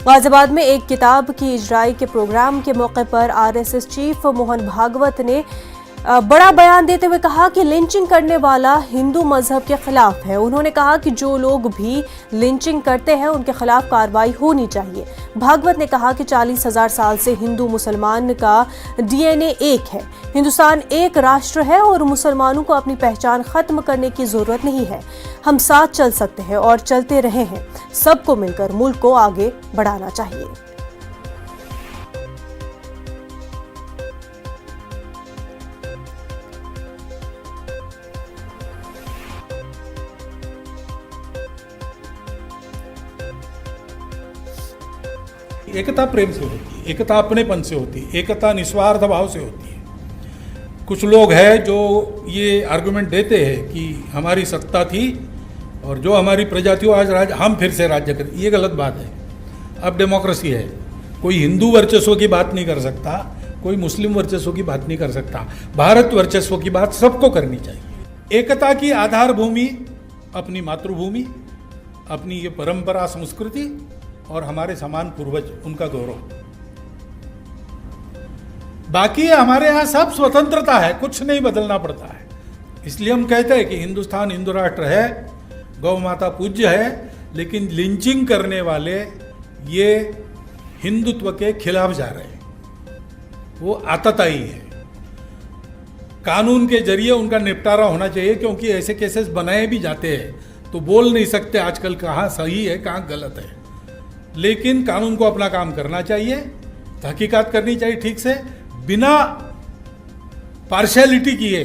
गाजियाबाद में एक किताब की इजराई के प्रोग्राम के मौके पर आरएसएस चीफ मोहन भागवत ने बड़ा बयान देते हुए कहा कि लिंचिंग करने वाला हिंदू मजहब के खिलाफ है। उन्होंने कहा कि जो लोग भी लिंचिंग करते हैं उनके खिलाफ कार्रवाई होनी चाहिए। भागवत ने कहा कि 40,000 साल से हिंदू मुसलमान का डीएनए एक है। हिंदुस्तान एक राष्ट्र है और मुसलमानों को अपनी पहचान खत्म करने की जरूरत नहीं है। हम साथ चल सकते हैं और चलते रहे हैं। सबको मिलकर मुल्क को आगे बढ़ाना चाहिए। एकता प्रेम से होती है, एकता अपनेपन से होती है, एकता निस्वार्थ भाव से होती है। कुछ लोग हैं जो ये आर्गुमेंट देते हैं कि हमारी सत्ता थी और जो हमारी प्रजा थी आज हम फिर से राज्य करें। ये गलत बात है। अब डेमोक्रेसी है, कोई हिंदू वर्चस्व की बात नहीं कर सकता, कोई मुस्लिम वर्चस्व की बात नहीं कर सकता। भारत वर्चस्व की बात सबको करनी चाहिए। एकता की आधार भूमि अपनी मातृभूमि, अपनी ये परंपरा संस्कृति और हमारे समान पूर्वज, उनका गौरव। बाकी हमारे यहाँ सब स्वतंत्रता है, कुछ नहीं बदलना पड़ता है। इसलिए हम कहते हैं कि हिंदुस्तान हिंदू राष्ट्र है, गौ माता पूज्य है, लेकिन लिंचिंग करने वाले ये हिंदुत्व के खिलाफ जा रहे हैं। वो आतताई है। कानून के जरिए उनका निपटारा होना चाहिए, क्योंकि ऐसे केसेस बनाए भी जाते हैं तो बोल नहीं सकते आजकल कहाँ सही है कहाँ गलत है। लेकिन कानून को अपना काम करना चाहिए, तहकीकात करनी चाहिए ठीक से, बिना पार्शियलिटी किए।